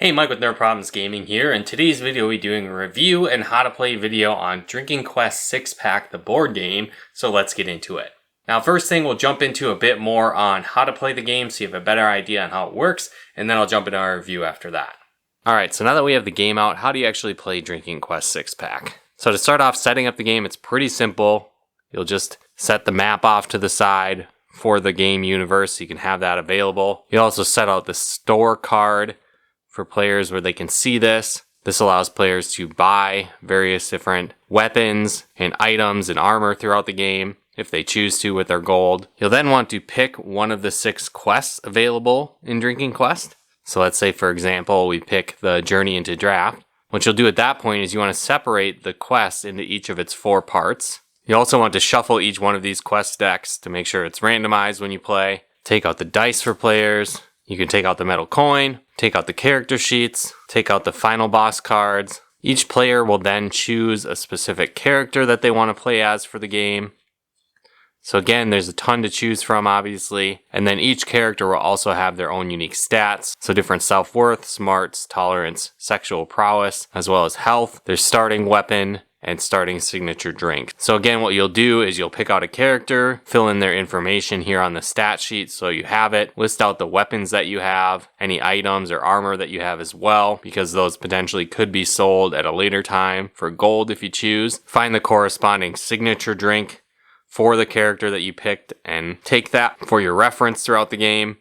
Hey, Mike with No Problems Gaming here. In today's video, we'll be doing a review and how to play video on Drinking Quest 6-Pack, the board game, so let's get into it. Now, first thing, we'll jump into a bit more on how to play the game so you have a better idea on how it works, and then I'll jump into our review after that. Alright, so now that we have the game out, how do you actually play Drinking Quest 6-Pack? So to start off setting up the game, it's pretty simple. You'll just set the map off to the side for the game universe so you can have that available. You'll also set out the store card for players where they can see this. This allows players to buy various different weapons and items and armor throughout the game if they choose to with their gold. You'll then want to pick one of the 6 quests available in Drinking Quest. So let's say, for example, we pick the Journey into Draft. What you'll do at that point is you want to separate the quest into each of its 4 parts. You also want to shuffle each one of these quest decks to make sure it's randomized when you play. Take out the dice for players. You can take out the metal coin, take out the character sheets, take out the final boss cards. Each player will then choose a specific character that they want to play as for the game. So again, there's a ton to choose from, obviously. And then each character will also have their own unique stats. So different self-worth, smarts, tolerance, sexual prowess, as well as health, their starting weapon, and starting signature drink. So again, what you'll do is you'll pick out a character, fill in their information here on the stat sheet so you have it, list out the weapons that you have, any items or armor that you have as well, because those potentially could be sold at a later time for gold if you choose. Find the corresponding signature drink for the character that you picked and take that for your reference throughout the game.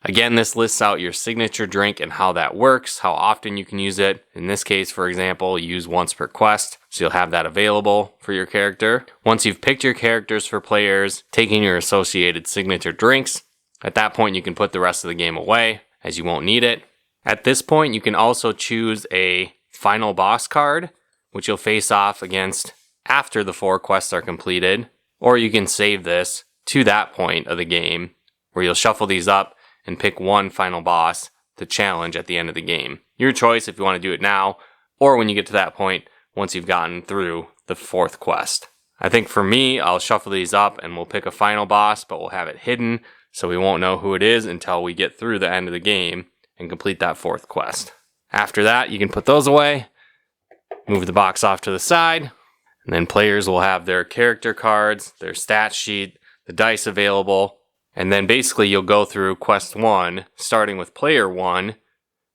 Again, this lists out your signature drink and how that works, how often you can use it. In this case, for example, use once per quest, so you'll have that available for your character. Once you've picked your characters for players, taking your associated signature drinks, at that point you can put the rest of the game away, as you won't need it. At this point, you can also choose a final boss card, which you'll face off against after the 4 quests are completed, or you can save this to that point of the game, where you'll shuffle these up and pick one final boss to challenge at the end of the game. Your choice if you want to do it now, or when you get to that point, once you've gotten through the 4th quest. I think for me, I'll shuffle these up and we'll pick a final boss, but we'll have it hidden, so we won't know who it is until we get through the end of the game and complete that 4th quest. After that, you can put those away, move the box off to the side, and then players will have their character cards, their stat sheet, the dice available. And then basically you'll go through quest 1, starting with player 1,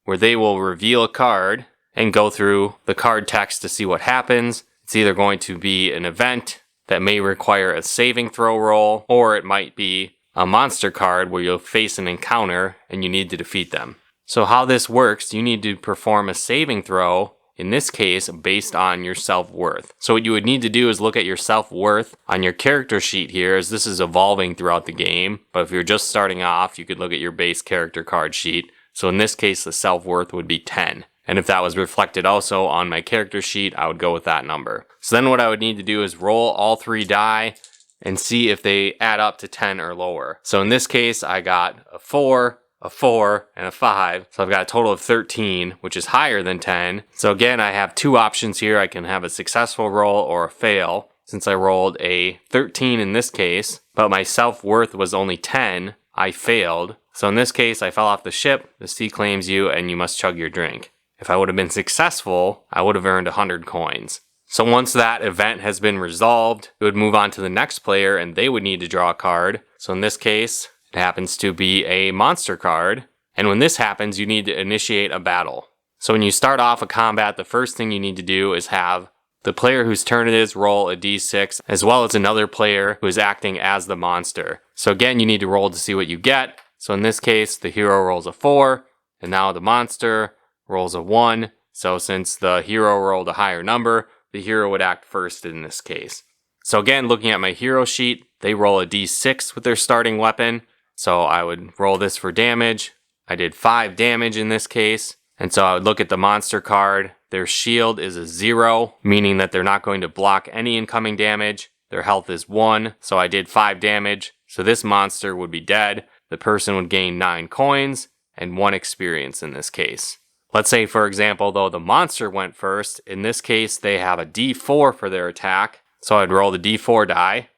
where they will reveal a card and go through the card text to see what happens. It's either going to be an event that may require a saving throw roll, or it might be a monster card where you'll face an encounter and you need to defeat them. So how this works, you need to perform a saving throw, in this case, based on your self-worth. So what you would need to do is look at your self-worth on your character sheet here, as this is evolving throughout the game. But if you're just starting off, you could look at your base character card sheet. So in this case, the self-worth would be 10. And if that was reflected also on my character sheet, I would go with that number. So then what I would need to do is roll all 3 die and see if they add up to 10 or lower. So in this case, I got a 4, a 4, and a 5. So I've got a total of 13, which is higher than 10. So again, I have 2 options here. I can have a successful roll or a fail. Since I rolled a 13 in this case, but my self-worth was only 10, I failed. So in this case, I fell off the ship, the sea claims you, and you must chug your drink. If I would have been successful, I would have earned 100 coins. So once that event has been resolved, it would move on to the next player, and they would need to draw a card. So in this case, it happens to be a monster card, and when this happens, you need to initiate a battle. So when you start off a combat, the first thing you need to do is have the player whose turn it is roll a d6, as well as another player who is acting as the monster. So again, you need to roll to see what you get. So in this case, the hero rolls a 4, and now the monster rolls a 1. So since the hero rolled a higher number, the hero would act first in this case. So again, looking at my hero sheet, they roll a d6 with their starting weapon. So I would roll this for damage. I did 5 damage in this case. And so I would look at the monster card. Their shield is a 0, meaning that they're not going to block any incoming damage. Their health is 1, so I did 5 damage. So this monster would be dead. The person would gain 9 coins and 1 experience in this case. Let's say, for example, though, the monster went first. In this case, they have a d4 for their attack. So I'd roll the d4 die.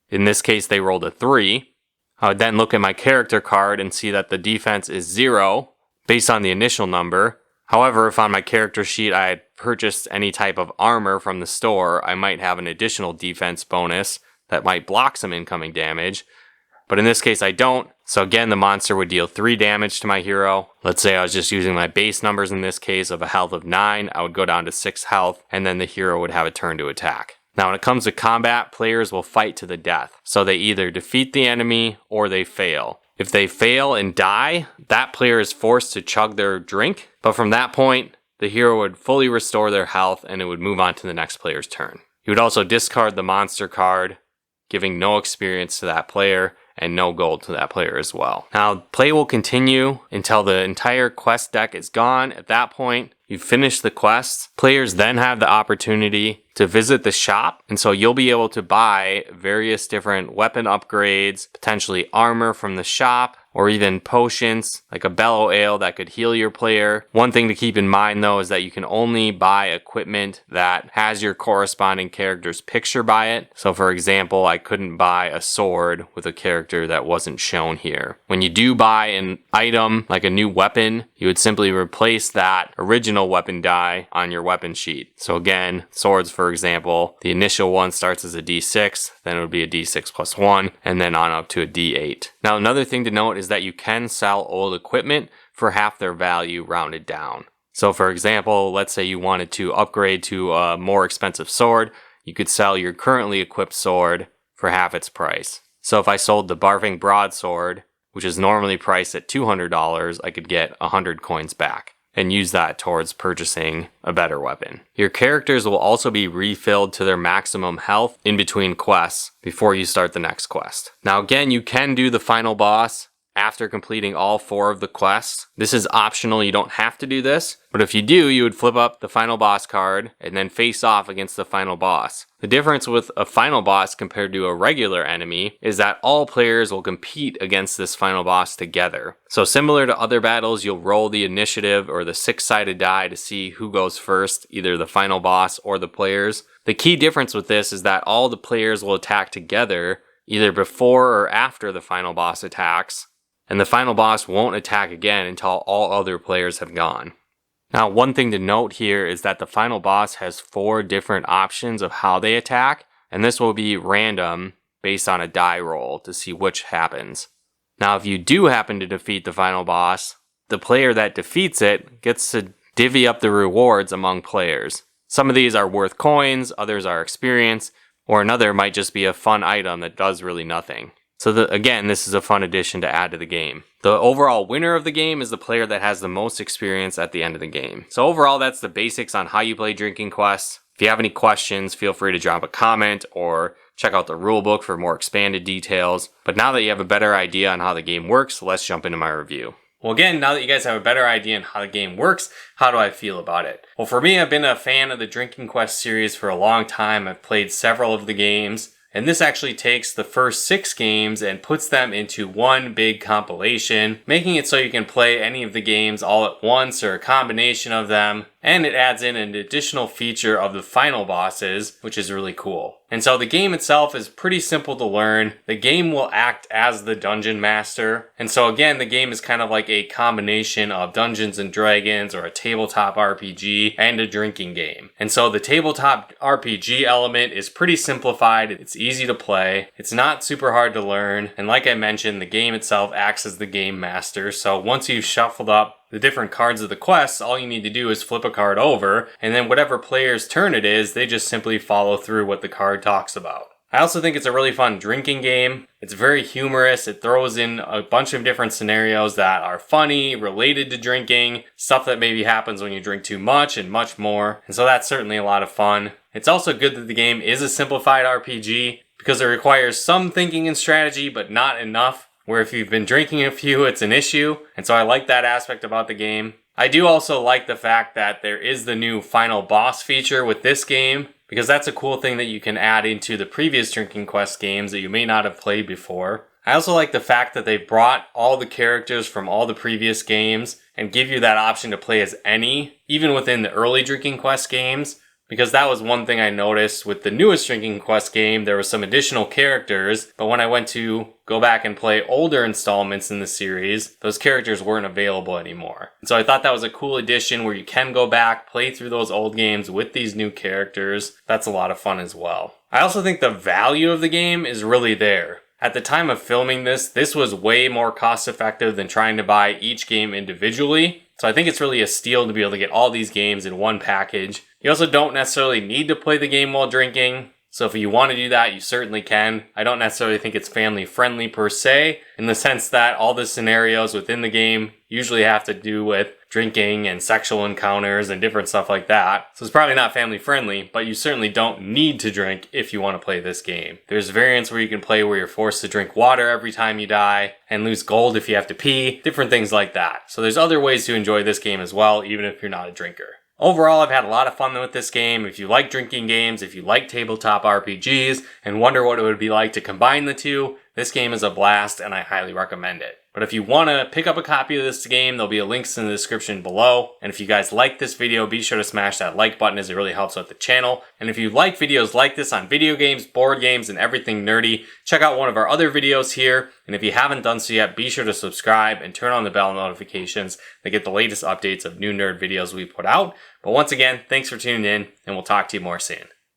In this case, they rolled a 3. I would then look at my character card and see that the defense is 0, based on the initial number. However, if on my character sheet I had purchased any type of armor from the store, I might have an additional defense bonus that might block some incoming damage. But in this case I don't, so again the monster would deal 3 damage to my hero. Let's say I was just using my base numbers in this case of a health of 9, I would go down to 6 health, and then the hero would have a turn to attack. Now when it comes to combat, players will fight to the death, so they either defeat the enemy or they fail. If they fail and die, that player is forced to chug their drink, but from that point, the hero would fully restore their health and it would move on to the next player's turn. You would also discard the monster card, giving no experience to that player and no gold to that player as well. Now, play will continue until the entire quest deck is gone. At that point, you've finished the quest. Players then have the opportunity to visit the shop, and so you'll be able to buy various different weapon upgrades, potentially armor from the shop, or even potions, like a bellow ale that could heal your player. One thing to keep in mind though is that you can only buy equipment that has your corresponding character's picture by it. So for example, I couldn't buy a sword with a character that wasn't shown here. When you do buy an item, like a new weapon, you would simply replace that original weapon die on your weapon sheet. So again, swords for example, the initial one starts as a D6, then it would be a D6 plus 1, and then on up to a D8. Now another thing to note is that you can sell old equipment for half their value rounded down. So for example, let's say you wanted to upgrade to a more expensive sword, you could sell your currently equipped sword for half its price. So if I sold the Barfing Broadsword, which is normally priced at $200, I could get 100 coins back and use that towards purchasing a better weapon. Your characters will also be refilled to their maximum health in between quests before you start the next quest. Now again, you can do the final boss after completing all 4 of the quests. This is optional, you don't have to do this, but if you do, you would flip up the final boss card and then face off against the final boss. The difference with a final boss compared to a regular enemy is that all players will compete against this final boss together. So similar to other battles, you'll roll the initiative or the 6-sided die to see who goes first, either the final boss or the players. The key difference with this is that all the players will attack together, either before or after the final boss attacks, and the final boss won't attack again until all other players have gone. Now, one thing to note here is that the final boss has 4 different options of how they attack, and this will be random based on a die roll to see which happens. Now, if you do happen to defeat the final boss, the player that defeats it gets to divvy up the rewards among players. Some of these are worth coins, others are experience, or another might just be a fun item that does really nothing. So again, this is a fun addition to add to the game. The overall winner of the game is the player that has the most experience at the end of the game. So overall, that's the basics on how you play Drinking Quest. If you have any questions, feel free to drop a comment or check out the rulebook for more expanded details. But now that you have a better idea on how the game works, let's jump into my review. Well, again, now that you guys have a better idea on how the game works, how do I feel about it? Well, for me, I've been a fan of the Drinking Quest series for a long time. I've played several of the games. And this actually takes the first 6 games and puts them into one big compilation, making it so you can play any of the games all at once or a combination of them. And it adds in an additional feature of the final bosses, which is really cool. And so the game itself is pretty simple to learn. The game will act as the dungeon master. And so again, the game is kind of like a combination of Dungeons and Dragons or a tabletop RPG and a drinking game. And so the tabletop RPG element is pretty simplified. It's easy to play. It's not super hard to learn. And like I mentioned, the game itself acts as the game master. So once you've shuffled up the different cards of the quests, all you need to do is flip a card over, and then whatever player's turn it is, they just simply follow through what the card talks about. I also think it's a really fun drinking game. It's very humorous. It throws in a bunch of different scenarios that are funny, related to drinking, stuff that maybe happens when you drink too much, and much more. And so that's certainly a lot of fun. It's also good that the game is a simplified RPG because it requires some thinking and strategy, but not enough. Where if you've been drinking a few, it's an issue. And so I like that aspect about the game. I do also like the fact that there is the new final boss feature with this game, because that's a cool thing that you can add into the previous Drinking Quest games that you may not have played before. I also like the fact that they brought all the characters from all the previous games and give you that option to play as any, even within the early Drinking Quest games. because that was one thing I noticed with the newest Drinking Quest game. There were some additional characters, but when I went to go back and play older installments in the series, those characters weren't available anymore. And so I thought that was a cool addition where you can go back, play through those old games with these new characters. That's a lot of fun as well. I also think the value of the game is really there. At the time of filming this was way more cost effective than trying to buy each game individually. So I think it's really a steal to be able to get all these games in one package. You also don't necessarily need to play the game while drinking. So if you want to do that, you certainly can. I don't necessarily think it's family friendly per se, in the sense that all the scenarios within the game usually have to do with drinking and sexual encounters and different stuff like that. So it's probably not family friendly, but you certainly don't need to drink if you want to play this game. There's variants where you can play where you're forced to drink water every time you die and lose gold if you have to pee, different things like that. So there's other ways to enjoy this game as well, even if you're not a drinker. Overall, I've had a lot of fun with this game. If you like drinking games, if you like tabletop RPGs, and wonder what it would be like to combine the two, this game is a blast and I highly recommend it. But if you want to pick up a copy of this game, there'll be links in the description below. And if you guys like this video, be sure to smash that like button as it really helps out the channel. And if you like videos like this on video games, board games, and everything nerdy, check out one of our other videos here. And if you haven't done so yet, be sure to subscribe and turn on the bell notifications to get the latest updates of new nerd videos we put out. But once again, thanks for tuning in, and we'll talk to you more soon.